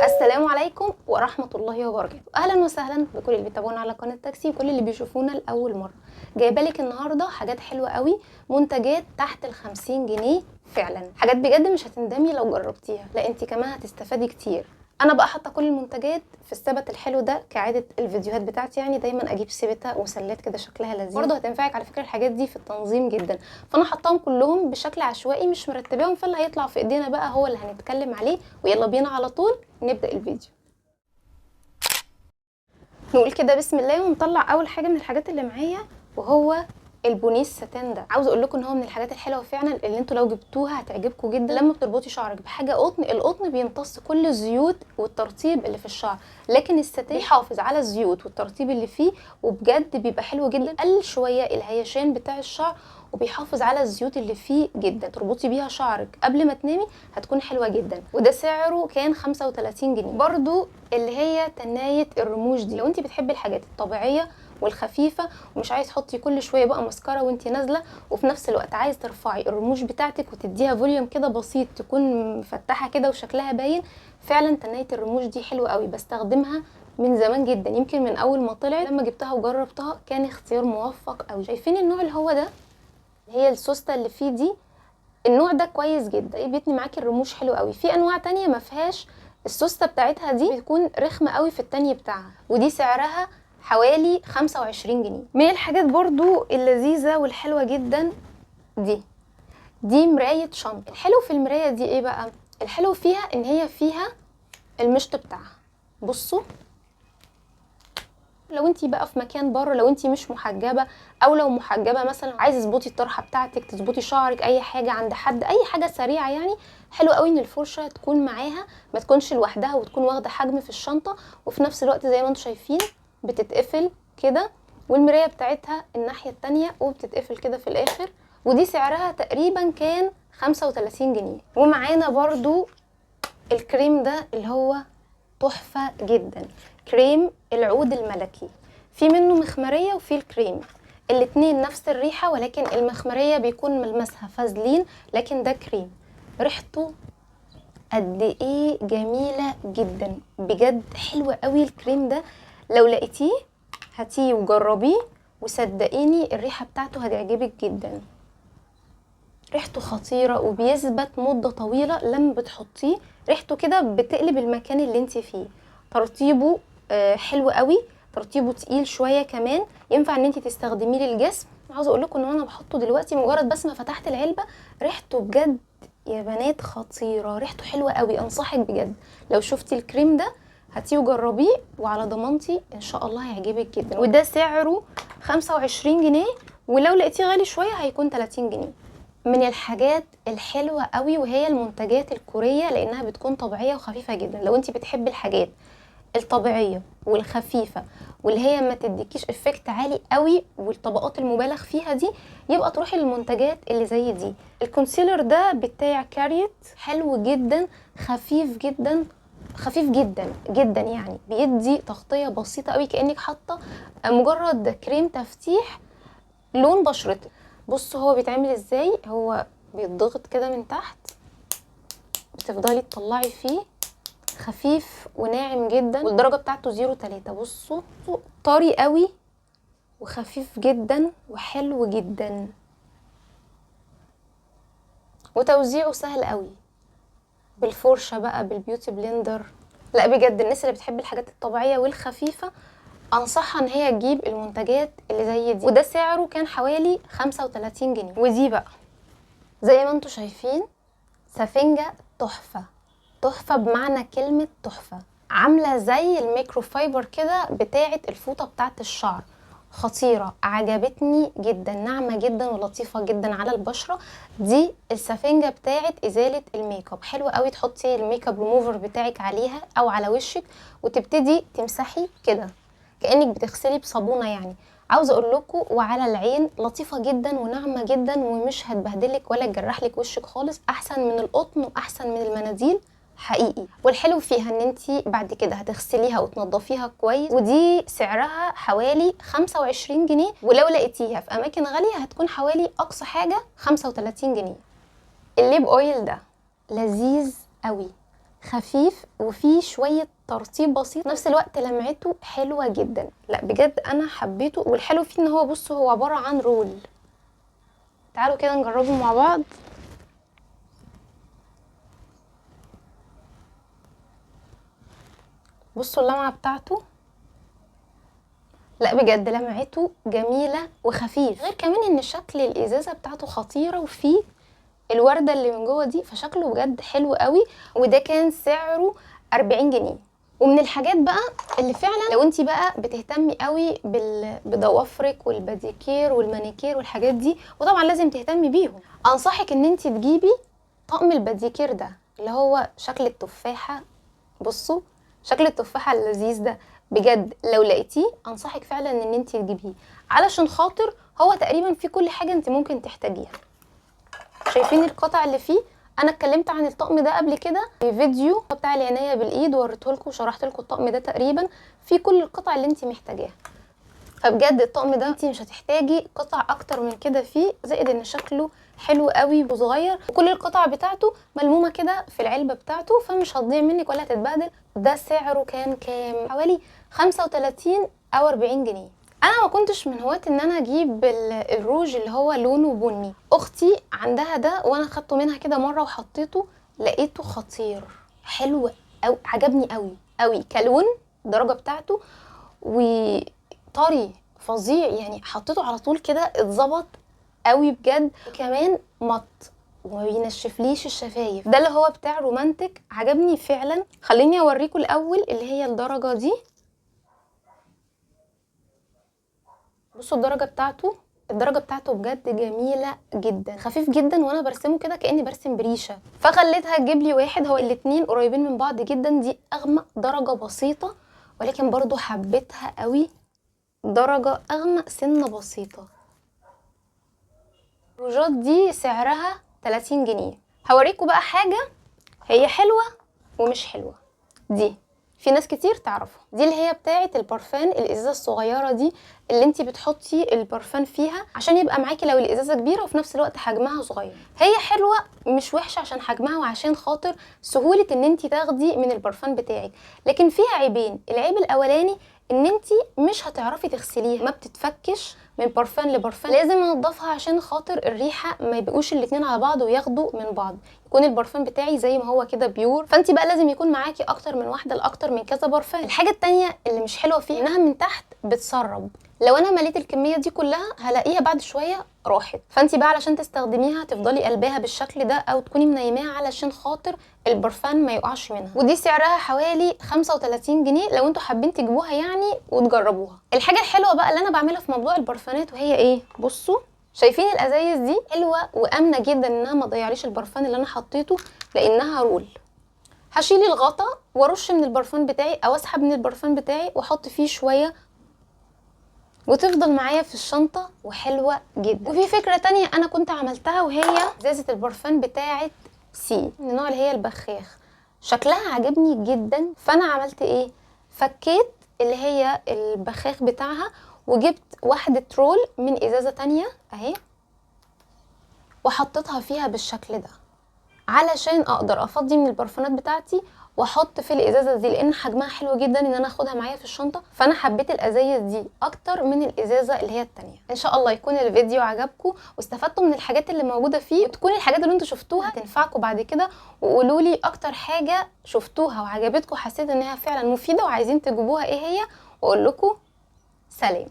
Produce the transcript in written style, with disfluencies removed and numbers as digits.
السلام عليكم ورحمة الله وبركاته. اهلا وسهلا بكل اللي بيتابعونا على قناة تاكسي وكل اللي بيشوفونا لأول مرة. جايبالك النهاردة حاجات حلوة قوي، منتجات تحت ال50 جنيه فعلا، حاجات بجد مش هتندمي لو جربتيها، لا انت كمان هتستفادي كتير. انا بقى حاطه كل المنتجات في الثبت الحلو ده كعاده الفيديوهات بتاعتي، يعني دايما اجيب سبته وسلات كده شكلها لذيذ، برضه هتنفعك على فكره الحاجات دي في التنظيم جدا. فانا حطاهم كلهم بشكل عشوائي مش مرتباهم، فاللي هيطلع في ايدينا بقى هو اللي هنتكلم عليه. ويلا بينا على طول نبدا الفيديو. نقول كده بسم الله ونطلع اول حاجه من الحاجات اللي معايا، وهو البونيس ساتان ده. عاوز اقول لكم ان هو من الحاجات الحلوه فعلا اللي انتوا لو جبتوها هتعجبكم جدا. لما بتربطي شعرك بحاجه قطن، القطن بيمتص كل الزيوت والترطيب اللي في الشعر، لكن الساتان بيحافظ على الزيوت والترطيب اللي فيه، وبجد بيبقى حلو جدا. قل شويه الهيشان بتاع الشعر وبيحافظ على الزيوت اللي فيه جدا. تربطي بيها شعرك قبل ما تنامي هتكون حلوه جدا. وده سعره كان 35 جنيه. برضو اللي هي تنايه الرموش دي، لو انت بتحبي الحاجات الطبيعيه والخفيفه ومش عايز تحطي كل شويه بقى ماسكارا وانت نازله، وفي نفس الوقت عايز ترفعي الرموش بتاعتك وتديها فوليوم كده بسيط تكون مفتحه كده وشكلها باين، فعلا تنايه الرموش دي حلوه قوي. بستخدمها من زمان جدا، يمكن من اول ما طلعت لما جبتها وجربتها كان اختيار موفق قوي. شايفين النوع اللي هو ده، هي السوسته اللي فيه دي، النوع ده كويس جدا، بيتني معاكي الرموش حلو قوي. في انواع تانية ما فيهاش السوسته بتاعتها دي، بتكون رخمه قوي في التانية بتاعها، ودي سعرها حوالي 25 جنيه. من الحاجات برضو اللذيذه والحلوه جدا دي مرايه شنطه. الحلو في المرايه دي ايه بقى؟ الحلو فيها ان هي فيها المشط بتاعها. بصوا، لو انتي بقى في مكان بره، لو انتي مش محجبه، او لو محجبه مثلا عايزه تظبطي الطرحه بتاعتك، تظبطي شعرك، اي حاجه عند حد، اي حاجه سريعه يعني، حلو قوي ان الفرشه تكون معاها، ما تكونش لوحدها وتكون واخده حجم في الشنطه، وفي نفس الوقت زي ما انتم شايفين بتتقفل كده، والمرايه بتاعتها الناحيه التانية وبتتقفل كده في الاخر. ودي سعرها تقريبا كان 35 جنيه. ومعانا برضو الكريم ده اللي هو تحفه جدا، كريم العود الملكي. في منه مخمريه وفي الكريم، الاتنين نفس الريحه، ولكن المخمريه بيكون ملمسها فازلين، لكن ده كريم. ريحته قد ايه جميله جدا، بجد حلوه قوي الكريم ده. لو لقيتيه هاتيه وجربيه، وصدقيني الريحه بتاعته هتعجبك جدا. ريحته خطيره وبيثبت مده طويله. لما بتحطيه ريحته كده بتقلب المكان اللي انت فيه. ترطيبه حلو قوي، ترطيبه تقيل شويه كمان، ينفع ان انت تستخدميه للجسم. عاوزه اقول لكم ان انا بحطه دلوقتي، مجرد بس ما فتحت العلبه ريحته بجد يا بنات خطيره، ريحته حلوه قوي. انصحك بجد لو شفتي الكريم ده هاتيه وجربيه، وعلى ضمانتي ان شاء الله هيعجبك جدا. وده سعره 25 جنيه، ولو لقيتيه غالي شويه هيكون 30 جنيه. من الحاجات الحلوة قوي وهي المنتجات الكورية، لانها بتكون طبيعية وخفيفة جدا. لو انت بتحبي الحاجات الطبيعية والخفيفة واللي هي ما تديكيش افكت عالي قوي والطبقات المبالغ فيها دي، يبقى تروحي للمنتجات اللي زي دي. الكونسيلر ده بتاع كاريت، حلو جدا، خفيف جدا، خفيف جدا جدا، يعني بيدي تغطية بسيطة قوي كأنك حاطة مجرد كريم تفتيح لون بشرتك. بصوا هو بيتعمل ازاي، هو بيتضغط كده من تحت، بتفضلي تطلعي فيه، خفيف وناعم جدا، والدرجه بتاعته 0.3. بصوا طري قوي وخفيف جدا وحلو جدا، وتوزيعه سهل قوي بالفرشه بقى بالبيوتي بلندر. لا بجد الناس اللي بتحب الحاجات الطبيعيه والخفيفه انصحها ان هي تجيب المنتجات اللي زي دي. وده سعره كان حوالي 35 جنيه. ودي بقى زي ما انتوا شايفين سفنجة تحفة، تحفة بمعنى كلمة تحفة، عاملة زي الميكرو فايبر كده بتاعة الفوطة بتاعة الشعر. خطيرة، عجبتني جدا، ناعمة جدا ولطيفة جدا على البشرة. دي السفنجة بتاعة ازالة الميك اب، حلوة قوي تحطي الميك اب ريموفر بتاعك عليها او على وشك وتبتدي تمسحي كده كأنك بتغسلي بصابونة يعني. عاوزه اقول لكم وعلى العين لطيفه جدا وناعمه جدا، ومش هتبهدلك ولا تجرح لك وشك خالص، احسن من القطن واحسن من المناديل حقيقي. والحلو فيها ان انتي بعد كده هتغسليها وتنضفيها كويس. ودي سعرها حوالي 25 جنيه، ولو لقيتيها في اماكن غاليه هتكون حوالي اقصى حاجه 35 جنيه. الليب اويل ده لذيذ قوي، خفيف وفيه شويه ترطيب بسيط، نفس الوقت لمعته حلوه جدا. لا بجد انا حبيته. والحلو فيه ان هو بصوا هو عباره عن رول. تعالوا كده نجربه مع بعض. بصوا اللمعه بتاعته، لا بجد لمعته جميله وخفيف. غير كمان ان شكل الازازه بتاعته خطيره، وفيه الورده اللي من جوه دي، فشكله بجد حلو قوي. وده كان سعره 40 جنيه. ومن الحاجات بقى اللي فعلا لو انت بقى بتهتمي قوي بضوافرك والباديكير والمانيكير والحاجات دي، وطبعا لازم تهتمي بيهم، انصحك ان انت تجيبي طقم الباديكير ده اللي هو شكل التفاحه. بصوا شكل التفاحه اللذيذ ده بجد، لو لقيتيه انصحك فعلا ان انت تجيبيه، علشان خاطر هو تقريبا فيه كل حاجه انت ممكن تحتاجيها. شايفين القطع اللي فيه؟ انا اتكلمت عن الطقم ده قبل كده في فيديو بتاع العنايه بالايد، وريته لكم وشرحت لكم الطقم ده تقريبا فيه كل القطع اللي انت محتاجاها. فبجد الطقم ده انت مش هتحتاجي قطع اكتر من كده فيه، زائد ان شكله حلو قوي وصغير، وكل القطع بتاعته ملمومه كده في العلبه بتاعته، فمش هتضيع منك ولا هتتبهدل. ده سعره كان كام؟ حوالي 35 او 40 جنيه. انا ما كنتش من هواة ان انا اجيب الروج اللي هو لونه بني. اختي عندها ده وانا خدته منها كده مره وحطيته، لقيته خطير حلو او عجبني قوي قوي كلون. الدرجه بتاعته وطري فظيع، يعني حطيته على طول كده اتظبط قوي بجد. وكمان مط وما بينشفليش الشفايف. ده اللي هو بتاع رومانتك، عجبني فعلا. خليني اوريكم الاول اللي هي الدرجه دي. بصوا الدرجه بتاعته بجد جميله جدا، خفيف جدا، وانا برسمه كده كاني برسم بريشه. فخليتها تجيب لي واحد، هو الاتنين قريبين من بعض جدا. دي اغمق درجه بسيطه، ولكن برضو حبيتها قوي. درجه اغمق سنه بسيطه. الروجات دي سعرها 30 جنيه. هوريكم بقى حاجه هي حلوه ومش حلوه. دي في ناس كتير تعرفها، دي اللي هي بتاعه البرفان، الازازه الصغيره دي اللي انت بتحطي البرفان فيها عشان يبقى معاكي لو الازازه كبيره وفي نفس الوقت حجمها صغير. هي حلوه مش وحشه عشان حجمها وعشان خاطر سهوله ان انت تاخدي من البرفان بتاعك، لكن فيها عيبين. العيب الاولاني ان انت مش هتعرفي تغسليها، ما بتتفكش من برفان لبرفان. لازم انضفها عشان خاطر الريحه ما يبقوش الاتنين على بعض وياخدوا من بعض، يكون البرفان بتاعي زي ما هو كده بيور. فانت بقى لازم يكون معاكي اكتر من واحده لاكتر من كذا برفان. الحاجه التانية اللي مش حلوه فيها انها من تحت بتسرب. لو انا مليت الكميه دي كلها هلاقيها بعد شويه راحت. فانت بقى علشان تستخدميها تفضلي قلباها بالشكل ده او تكوني منيماها علشان خاطر البرفان ما يقعش منها. ودي سعرها حوالي 35 جنيه لو انتوا حابين تجيبوها يعني وتجربوها. الحاجه الحلوه بقى اللي انا بعملها في موضوع البرفانات وهي ايه؟ بصوا شايفين الازايز دي حلوه وامنه جدا انها ما تضيعليش البرفان اللي انا حطيته، لانها رول. هشيل الغطا وارش من البرفان بتاعي او اسحب من البرفان بتاعي واحط فيه شويه، وتفضل معايا في الشنطه وحلوه جدا. وفي فكره تانية انا كنت عملتها، وهي ازازه البرفان بتاعه سي من النوع اللي هي البخاخ، شكلها عجبني جدا. فانا عملت ايه؟ فكيت اللي هي البخاخ بتاعها وجبت واحده رول من ازازه تانية اهي، وحطيتها فيها بالشكل ده علشان اقدر افضي من البرفانات بتاعتي واحط في الازازه دي، لان حجمها حلو جدا ان انا اخدها معايا في الشنطه. فانا حبيت الازايز دي اكتر من الازازه اللي هي التانية. ان شاء الله يكون الفيديو عجبكم واستفدتوا من الحاجات اللي موجوده فيه، وتكون الحاجات اللي انتوا شفتوها تنفعكم بعد كده. وقولوا لي اكتر حاجه شفتوها وعجبتكم حسيت انها فعلا مفيده وعايزين تجيبوها ايه هي، واقول لكم سلام.